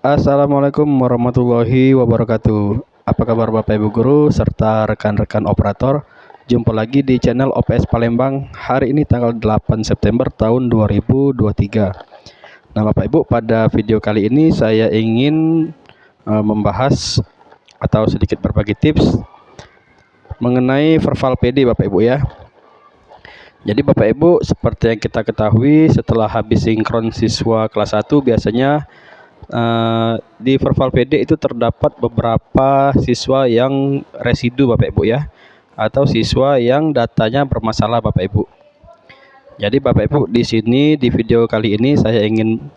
Assalamualaikum warahmatullahi wabarakatuh. Apa kabar Bapak Ibu guru serta rekan-rekan operator? Jumpa lagi di channel OPS Palembang. Hari ini tanggal 8 September tahun 2023. Nah, Bapak Ibu, pada video kali ini saya ingin membahas atau sedikit berbagi tips mengenai verbal PD Bapak Ibu ya. Jadi Bapak Ibu, seperti yang kita ketahui, setelah habis sinkron siswa kelas 1 biasanya di verbal PD itu terdapat beberapa siswa yang residu Bapak Ibu ya, atau siswa yang datanya bermasalah Bapak Ibu. Jadi Bapak Ibu, di sini di video kali ini saya ingin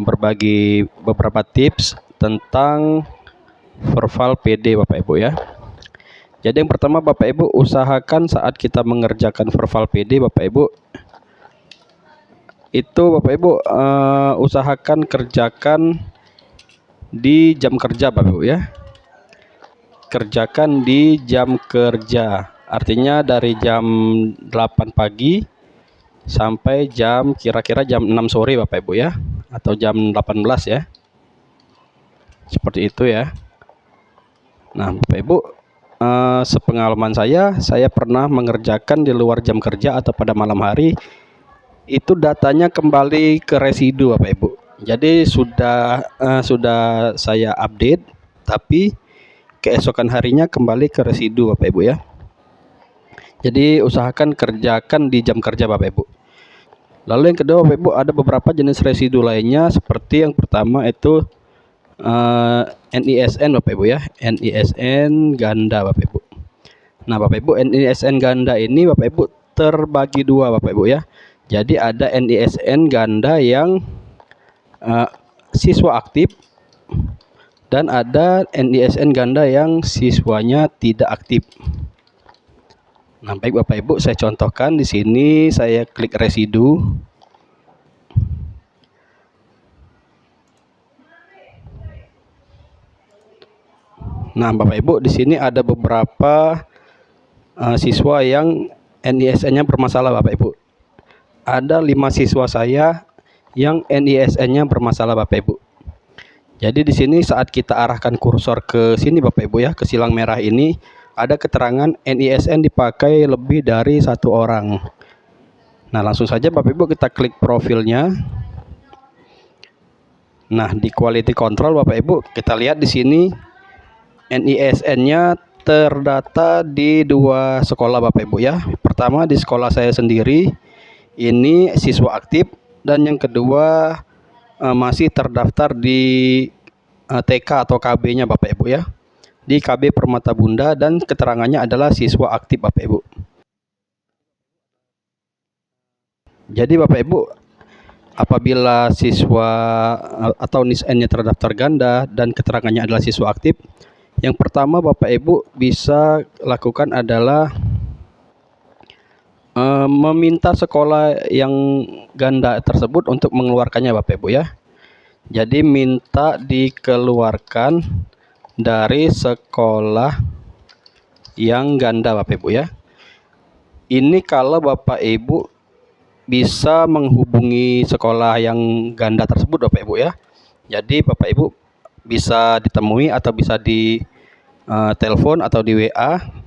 berbagi beberapa tips tentang verbal PD Bapak Ibu ya. Jadi yang pertama Bapak Ibu, usahakan saat kita mengerjakan verbal PD Bapak Ibu itu usahakan kerjakan di jam kerja Bapak Ibu ya. Kerjakan di jam kerja, artinya dari jam 8 pagi sampai kira-kira jam 6 sore Bapak Ibu ya, atau jam 18 ya, seperti itu ya. Nah Bapak Ibu, sepengalaman saya pernah mengerjakan di luar jam kerja atau pada malam hari, itu datanya kembali ke residu Bapak Ibu. Jadi sudah saya update, tapi keesokan harinya kembali ke residu Bapak Ibu ya. Jadi usahakan kerjakan di jam kerja Bapak Ibu. Lalu yang kedua Bapak Ibu, ada beberapa jenis residu lainnya, seperti yang pertama itu NISN Bapak Ibu ya, NISN ganda Bapak Ibu. Nah Bapak Ibu, NISN ganda ini Bapak Ibu terbagi dua Bapak Ibu ya. Jadi ada NISN ganda yang siswa aktif, dan ada NISN ganda yang siswanya tidak aktif. Nah, baik Bapak Ibu, saya contohkan di sini, saya klik residu. Nah, Bapak Ibu, di sini ada beberapa siswa yang NISN-nya bermasalah Bapak Ibu. Ada 5 siswa saya yang NISN-nya bermasalah Bapak Ibu. Jadi di sini saat kita arahkan kursor ke sini Bapak Ibu ya, ke silang merah ini, ada keterangan NISN dipakai lebih dari 1 orang. Nah, langsung saja Bapak Ibu kita klik profilnya. Nah, di quality control Bapak Ibu, kita lihat di sini NISN-nya terdata di 2 sekolah Bapak Ibu ya. Pertama di sekolah saya sendiri, ini siswa aktif, dan yang kedua masih terdaftar di TK atau KB-nya Bapak Ibu ya, di KB Permata Bunda, dan keterangannya adalah siswa aktif Bapak Ibu. Jadi Bapak Ibu, apabila siswa atau NISN-nya terdaftar ganda dan keterangannya adalah siswa aktif, yang pertama Bapak Ibu bisa lakukan adalah meminta sekolah yang ganda tersebut untuk mengeluarkannya Bapak Ibu ya. Jadi minta dikeluarkan dari sekolah yang ganda Bapak Ibu ya. Ini kalau Bapak Ibu bisa menghubungi sekolah yang ganda tersebut Bapak Ibu ya. Jadi Bapak Ibu bisa ditemui atau bisa di telepon atau di WA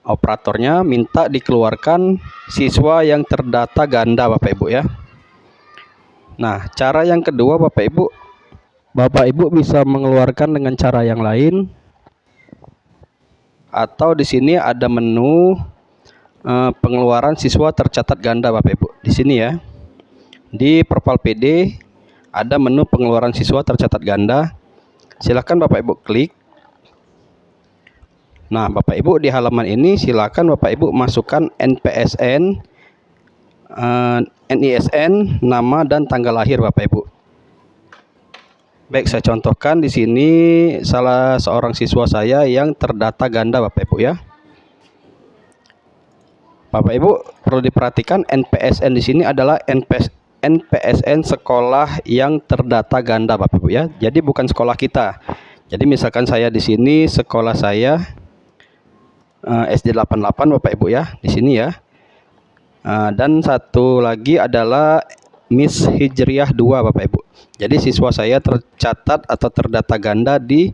operatornya, minta dikeluarkan siswa yang terdata ganda Bapak Ibu ya. Nah, cara yang kedua Bapak Ibu bisa mengeluarkan dengan cara yang lain, atau di sini ada menu pengeluaran siswa tercatat ganda Bapak Ibu. Di sini ya, di verbal PD ada menu pengeluaran siswa tercatat ganda. Silakan Bapak Ibu klik. Nah, Bapak Ibu, di halaman ini silakan Bapak Ibu masukkan NPSN, NISN, nama dan tanggal lahir Bapak Ibu. Baik, saya contohkan di sini salah seorang siswa saya yang terdata ganda Bapak Ibu ya. Bapak Ibu perlu diperhatikan, NPSN di sini adalah NPSN sekolah yang terdata ganda Bapak Ibu ya. Jadi bukan sekolah kita. Jadi misalkan saya di sini sekolah saya SD 88 Bapak Ibu ya, di sini ya. Dan satu lagi adalah Miss Hijriah 2 Bapak Ibu. Jadi siswa saya tercatat atau terdata ganda di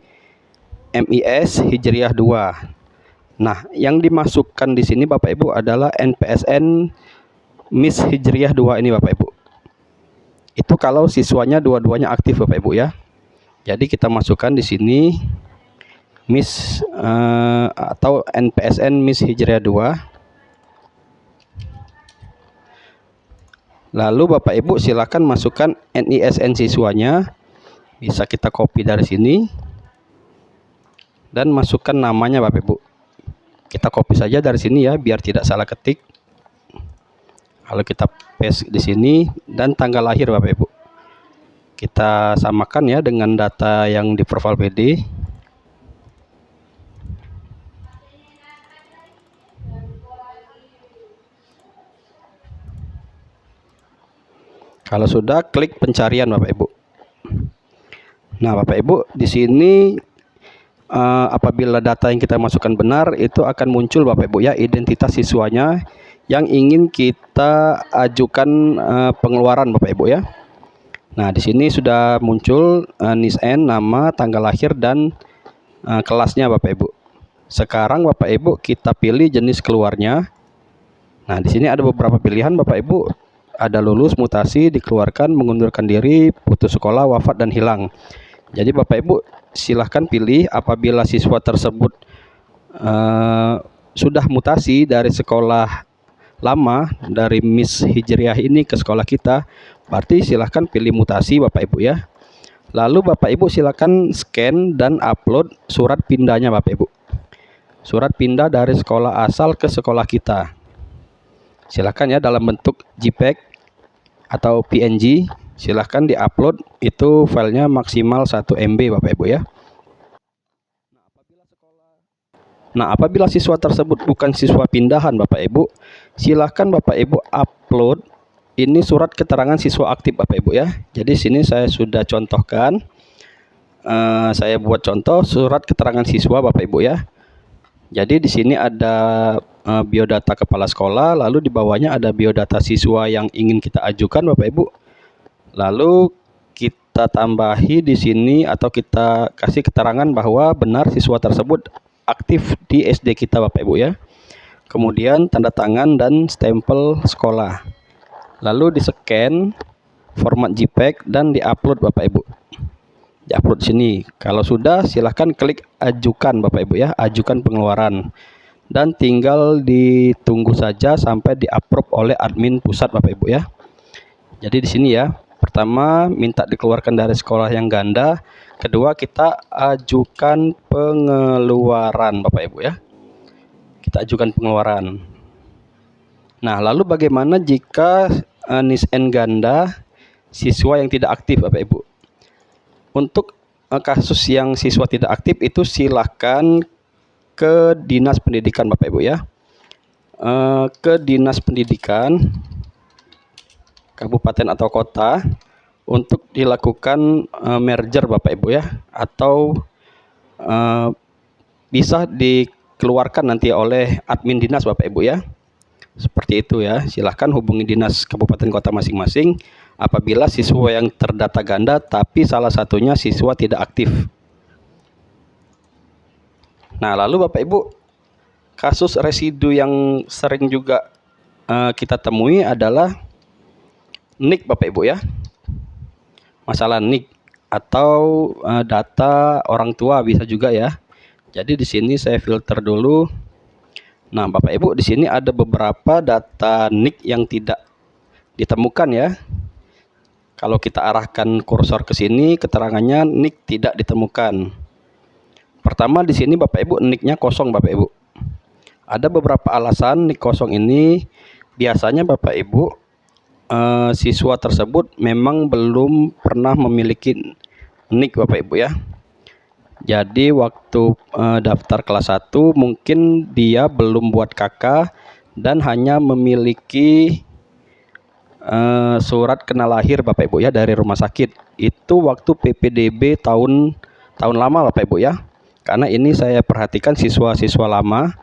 MIS Hijriah 2. Nah, yang dimasukkan di sini Bapak Ibu adalah NPSN Miss Hijriah 2 ini Bapak Ibu. Itu kalau siswanya dua-duanya aktif Bapak Ibu ya. Jadi kita masukkan di sini Miss atau NPSN Miss Hijriah 2. Lalu Bapak Ibu silakan masukkan NISN siswanya. Bisa kita copy dari sini dan masukkan namanya Bapak Ibu. Kita copy saja dari sini ya biar tidak salah ketik. Lalu kita paste di sini dan tanggal lahir Bapak Ibu. Kita samakan ya dengan data yang di profil PD. Kalau sudah, klik pencarian Bapak Ibu. Nah, Bapak Ibu, di sini apabila data yang kita masukkan benar, itu akan muncul Bapak Ibu ya identitas siswanya yang ingin kita ajukan pengeluaran Bapak Ibu ya. Nah, di sini sudah muncul NISN, nama, tanggal lahir dan kelasnya Bapak Ibu. Sekarang Bapak Ibu kita pilih jenis keluarnya. Nah, di sini ada beberapa pilihan Bapak Ibu. Ada lulus, mutasi, dikeluarkan, mengundurkan diri, putus sekolah, wafat dan hilang. Jadi Bapak Ibu silahkan pilih apabila siswa tersebut sudah mutasi dari sekolah lama dari Miss Hijriah ini ke sekolah kita, berarti silahkan pilih mutasi Bapak Ibu ya. Lalu Bapak Ibu silahkan scan dan upload surat pindahnya Bapak Ibu. Surat pindah dari sekolah asal ke sekolah kita. Silahkan ya dalam bentuk JPEG atau PNG. Silahkan diupload, itu filenya maksimal 1 MB Bapak Ibu ya. Nah, apabila siswa tersebut bukan siswa pindahan Bapak Ibu, silahkan Bapak Ibu upload ini surat keterangan siswa aktif Bapak Ibu ya. Jadi sini saya sudah contohkan, saya buat contoh surat keterangan siswa Bapak Ibu ya. Jadi di sini ada biodata kepala sekolah, lalu di bawahnya ada biodata siswa yang ingin kita ajukan Bapak Ibu. Lalu kita tambahi di sini atau kita kasih keterangan bahwa benar siswa tersebut aktif di SD kita Bapak Ibu ya. Kemudian tanda tangan dan stempel sekolah. Lalu di-scan format JPEG dan di-upload Bapak Ibu. Di-upload sini. Kalau sudah silahkan klik ajukan Bapak Ibu ya, ajukan pengeluaran. Dan tinggal ditunggu saja sampai di-approve oleh admin pusat Bapak Ibu ya. Jadi di sini ya. Pertama, minta dikeluarkan dari sekolah yang ganda. Kedua, kita ajukan pengeluaran Bapak Ibu ya. Kita ajukan pengeluaran. Nah, lalu bagaimana jika NISN ganda siswa yang tidak aktif Bapak Ibu? Untuk kasus yang siswa tidak aktif itu silahkan ke Dinas Pendidikan Bapak Ibu ya. Ke Dinas Pendidikan kabupaten atau kota untuk dilakukan merger Bapak Ibu ya, atau bisa dikeluarkan nanti oleh admin dinas Bapak Ibu ya. Seperti itu ya. Silahkan hubungi dinas kabupaten kota masing-masing apabila siswa yang terdata ganda tapi salah satunya siswa tidak aktif. Nah, lalu Bapak Ibu, kasus residu yang sering juga kita temui adalah NIK Bapak Ibu ya. Masalah NIK atau data orang tua bisa juga ya. Jadi di sini saya filter dulu. Nah, Bapak Ibu, di sini ada beberapa data NIK yang tidak ditemukan ya. Kalau kita arahkan kursor ke sini, keterangannya NIK tidak ditemukan. Pertama di sini Bapak Ibu NIK-nya kosong Bapak Ibu. Ada beberapa alasan NIK kosong ini. Biasanya Bapak Ibu siswa tersebut memang belum pernah memiliki NIK Bapak Ibu ya. Jadi waktu daftar kelas 1 mungkin dia belum buat KK dan hanya memiliki surat kenal lahir Bapak Ibu ya dari rumah sakit. Itu waktu PPDB tahun lama Bapak Ibu ya. Karena ini saya perhatikan siswa-siswa lama.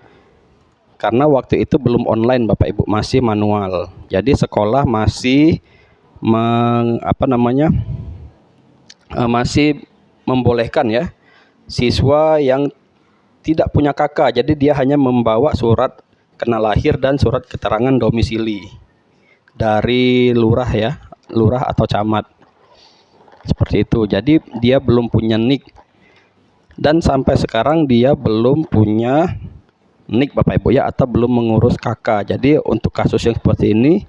Karena waktu itu belum online Bapak Ibu, masih manual. Jadi sekolah masih masih membolehkan ya siswa yang tidak punya KK. Jadi dia hanya membawa surat kenal lahir dan surat keterangan domisili dari lurah ya, lurah atau camat. Seperti itu. Jadi dia belum punya NIK. Dan sampai sekarang dia belum punya NIK Bapak Ibu ya, atau belum mengurus KK. Jadi untuk kasus yang seperti ini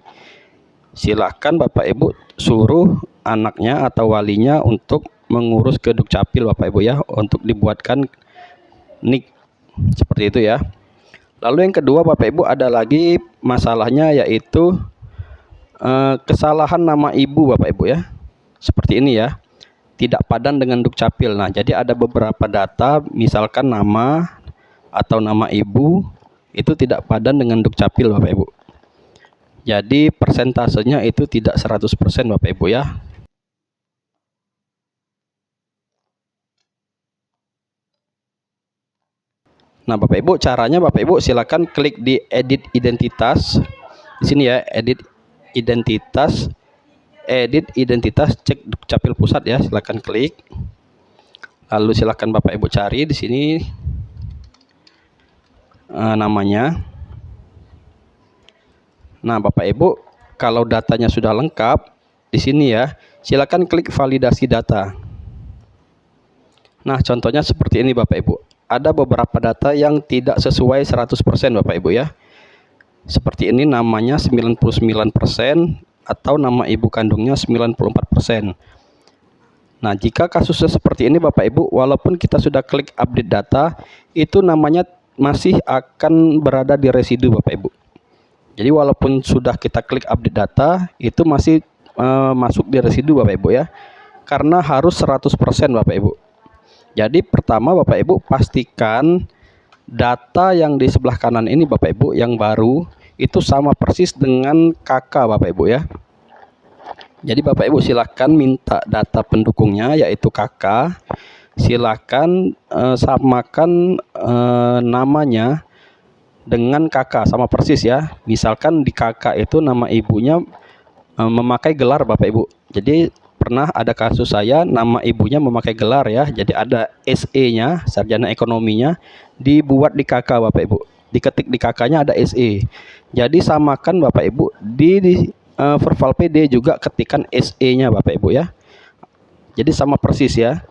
silakan Bapak Ibu suruh anaknya atau walinya untuk mengurus ke Dukcapil Bapak Ibu ya, untuk dibuatkan NIK. Seperti itu ya. Lalu yang kedua Bapak Ibu, ada lagi masalahnya, yaitu kesalahan nama ibu Bapak Ibu ya. Seperti ini ya, tidak padan dengan Dukcapil. Nah, jadi ada beberapa data, misalkan nama atau nama ibu itu tidak padan dengan Dukcapil Bapak Ibu. Jadi persentasenya itu tidak 100% Bapak Ibu ya. Nah, Bapak Ibu, caranya Bapak Ibu silakan klik di edit identitas. Di sini ya, edit identitas cek Dukcapil Pusat ya, silakan klik. Lalu silakan Bapak Ibu cari di sini namanya. Nah, Bapak Ibu, kalau datanya sudah lengkap di sini ya, silakan klik validasi data. Nah, contohnya seperti ini Bapak Ibu. Ada beberapa data yang tidak sesuai 100% Bapak Ibu ya. Seperti ini, namanya 99% atau nama ibu kandungnya 94%. Nah, jika kasusnya seperti ini Bapak Ibu, walaupun kita sudah klik update data, itu namanya masih akan berada di residu Bapak Ibu. Jadi walaupun sudah kita klik update data, itu masih masuk di residu Bapak Ibu ya. Karena harus 100% Bapak Ibu. Jadi pertama Bapak Ibu, pastikan data yang di sebelah kanan ini Bapak Ibu yang baru itu sama persis dengan KK Bapak Ibu ya. Jadi Bapak Ibu silakan minta data pendukungnya, yaitu KK. Silakan samakan namanya dengan KK sama persis ya. Misalkan di KK itu nama ibunya memakai gelar Bapak Ibu. Jadi pernah ada kasus saya, nama ibunya memakai gelar ya. Jadi ada SE-nya, sarjana ekonominya, dibuat di KK Bapak Ibu. Diketik di KK-nya ada SE. Jadi samakan Bapak Ibu di Verval PD juga ketikan SE-nya Bapak Ibu ya. Jadi sama persis ya.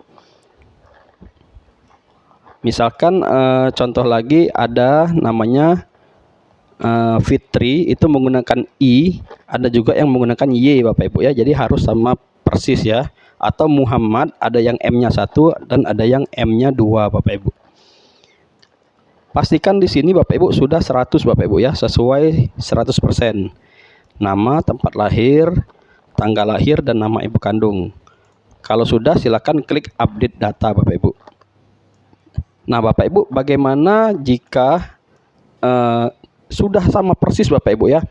Misalkan contoh lagi ada namanya Fitri, itu menggunakan I, ada juga yang menggunakan Y Bapak Ibu ya. Jadi harus sama persis ya. Atau Muhammad, ada yang M-nya 1 dan ada yang M-nya 2 Bapak Ibu. Pastikan di sini Bapak Ibu sudah 100 Bapak Ibu ya, sesuai 100%. Nama, tempat lahir, tanggal lahir, dan nama ibu kandung. Kalau sudah, silakan klik update data Bapak Ibu. Nah Bapak Ibu, bagaimana jika sudah sama persis Bapak Ibu ya,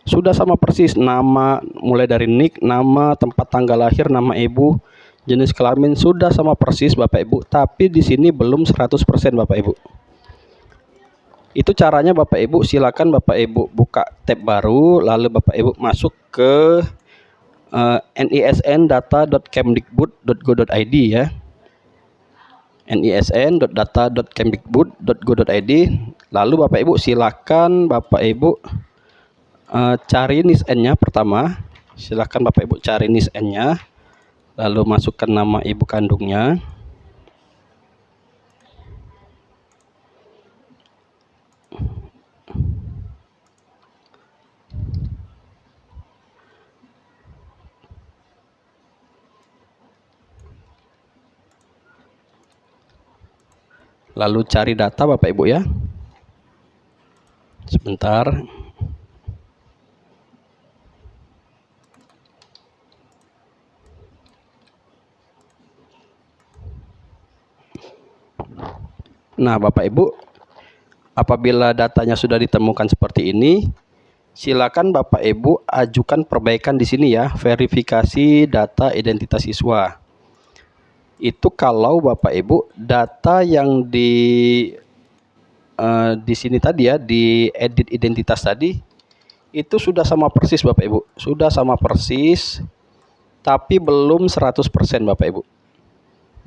sudah sama persis nama, mulai dari NIK, nama, tempat tanggal lahir, nama ibu, jenis kelamin, sudah sama persis Bapak Ibu, tapi di sini belum 100% Bapak Ibu. Itu caranya Bapak Ibu, silakan Bapak Ibu buka tab baru, lalu Bapak Ibu masuk ke nisn.data.kemdikbud.go.id ya. nisn.data.kemdikbud.go.id. Lalu Bapak Ibu silakan Bapak Ibu cari NISN-nya pertama. Silakan Bapak Ibu cari NISN-nya. Lalu masukkan nama ibu kandungnya. Lalu cari data Bapak Ibu ya. Sebentar. Nah Bapak Ibu, apabila datanya sudah ditemukan seperti ini, silakan Bapak Ibu ajukan perbaikan di sini ya, verifikasi data identitas siswa. Itu kalau Bapak Ibu data yang di sini tadi ya, di edit identitas tadi, itu sudah sama persis Bapak Ibu, sudah sama persis tapi belum 100% Bapak Ibu.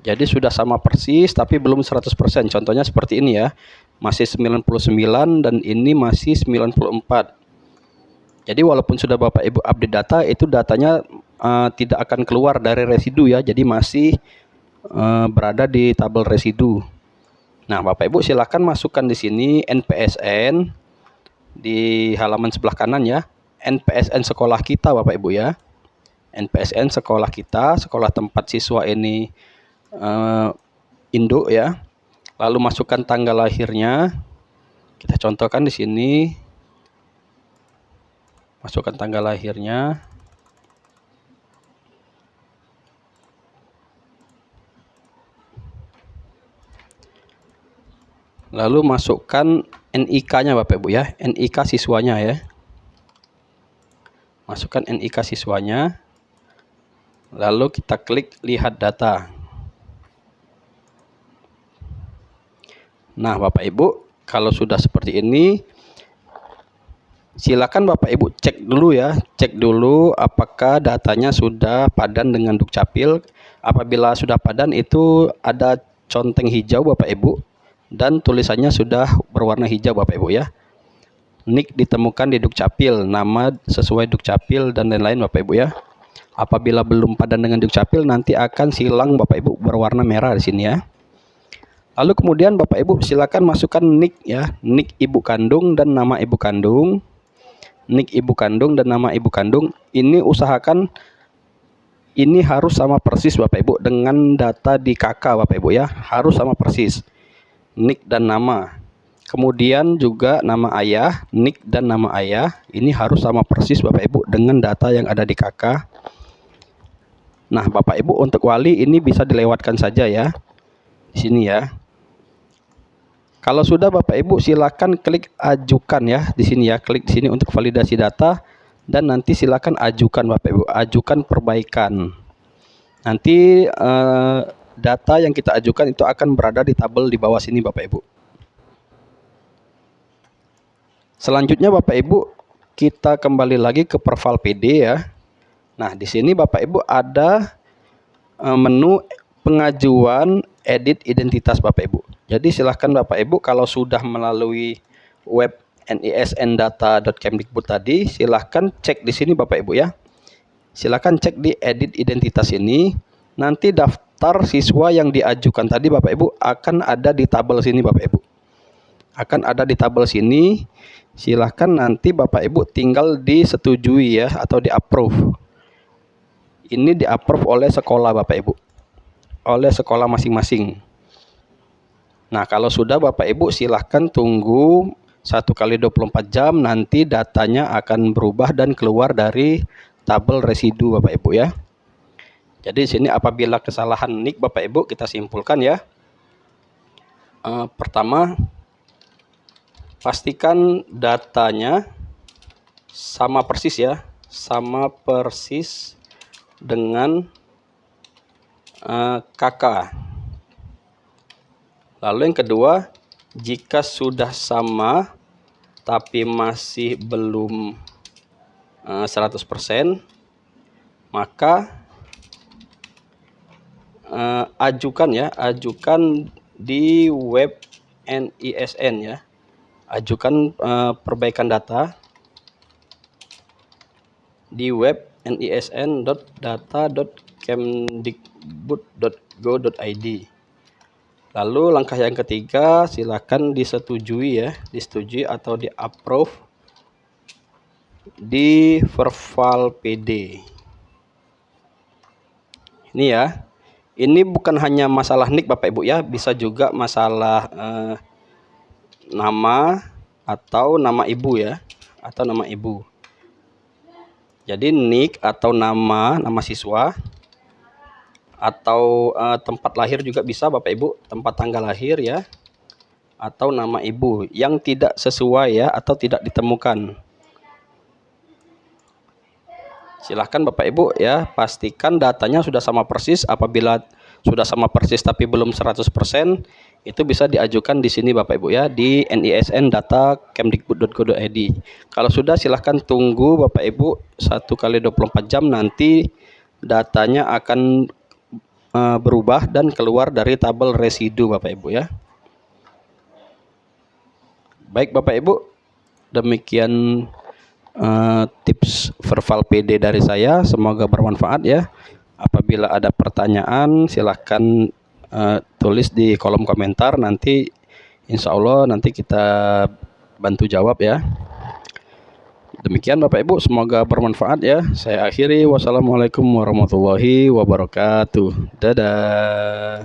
Jadi sudah sama persis tapi belum 100%. Contohnya seperti ini ya. Masih 99 dan ini masih 94. Jadi walaupun sudah Bapak Ibu update data, itu datanya tidak akan keluar dari residu ya. Jadi masih berada di tabel residu. Nah, Bapak Ibu silakan masukkan di sini NPSN di halaman sebelah kanan ya. NPSN sekolah kita Bapak Ibu ya. NPSN sekolah kita, sekolah tempat siswa ini induk ya. Lalu masukkan tanggal lahirnya. Kita contohkan di sini. Masukkan tanggal lahirnya. Lalu masukkan NIK-nya Bapak Ibu ya. NIK siswanya ya. Masukkan NIK siswanya. Lalu kita klik lihat data. Nah, Bapak Ibu, kalau sudah seperti ini, silakan Bapak Ibu cek dulu ya. Cek dulu apakah datanya sudah padan dengan Dukcapil. Apabila sudah padan, itu ada conteng hijau Bapak Ibu dan tulisannya sudah berwarna hijau Bapak Ibu ya. NIK ditemukan di Dukcapil, nama sesuai Dukcapil dan lain-lain Bapak Ibu ya. Apabila belum padan dengan Dukcapil, nanti akan silang Bapak Ibu berwarna merah di sini ya. Lalu kemudian Bapak Ibu silakan masukkan NIK ya, NIK ibu kandung dan nama ibu kandung. NIK ibu kandung dan nama ibu kandung. Ini usahakan ini harus sama persis Bapak Ibu dengan data di KK Bapak Ibu ya, harus sama persis. NIK dan nama. Kemudian juga nama ayah, NIK dan nama ayah. Ini harus sama persis Bapak Ibu dengan data yang ada di KK. Nah, Bapak Ibu untuk wali ini bisa dilewatkan saja ya. Di sini ya. Kalau sudah Bapak Ibu silakan klik ajukan ya di sini ya, klik di sini untuk validasi data dan nanti silakan ajukan Bapak Ibu, ajukan perbaikan. Nanti data yang kita ajukan itu akan berada di tabel di bawah sini Bapak Ibu. Selanjutnya Bapak Ibu kita kembali lagi ke Perval PD ya. Nah, di sini Bapak Ibu ada menu pengajuan edit identitas Bapak Ibu. Jadi silahkan Bapak Ibu kalau sudah melalui web nisndata.kemdikbud tadi, silahkan cek di sini Bapak Ibu ya. Silahkan cek di edit identitas ini. Nanti daftar siswa yang diajukan tadi Bapak Ibu akan ada di tabel sini Bapak Ibu. Akan ada di tabel sini. Silahkan nanti Bapak Ibu tinggal disetujui ya atau di approve. Ini di approve oleh sekolah Bapak Ibu, oleh sekolah masing-masing. Nah, kalau sudah Bapak Ibu silahkan tunggu 1x24 jam, nanti datanya akan berubah dan keluar dari tabel residu Bapak Ibu ya. Jadi di sini apabila kesalahan NIK Bapak Ibu kita simpulkan ya. Pertama, pastikan datanya sama persis ya, sama persis dengan KK. Lalu yang kedua, jika sudah sama tapi masih belum 100%, maka ajukan ya, ajukan di web NISN ya. Ajukan perbaikan data di web nisn.data.kemdikbud.go.id. Lalu langkah yang ketiga silakan disetujui ya, disetujui atau di approve di Perval PD. Ini ya, ini bukan hanya masalah NIK Bapak Ibu ya, bisa juga masalah nama atau nama ibu ya, atau nama ibu. Jadi NIK atau nama siswa atau tempat lahir juga bisa Bapak Ibu, tempat tanggal lahir ya, atau nama ibu yang tidak sesuai ya atau tidak ditemukan. Silahkan Bapak Ibu ya, pastikan datanya sudah sama persis. Apabila sudah sama persis tapi belum 100%, itu bisa diajukan di sini Bapak Ibu ya, di nisn.data.kemdikbud.go.id. Kalau sudah silahkan tunggu Bapak Ibu 1x24 jam, nanti datanya akan berubah dan keluar dari tabel residu Bapak Ibu ya. Baik Bapak Ibu, demikian tips verbal PD dari saya, semoga bermanfaat ya. Apabila ada pertanyaan silahkan tulis di kolom komentar, nanti insya Allah nanti kita bantu jawab ya. Demikian Bapak Ibu, semoga bermanfaat ya. Saya akhiri, wassalamualaikum warahmatullahi wabarakatuh. Dadah.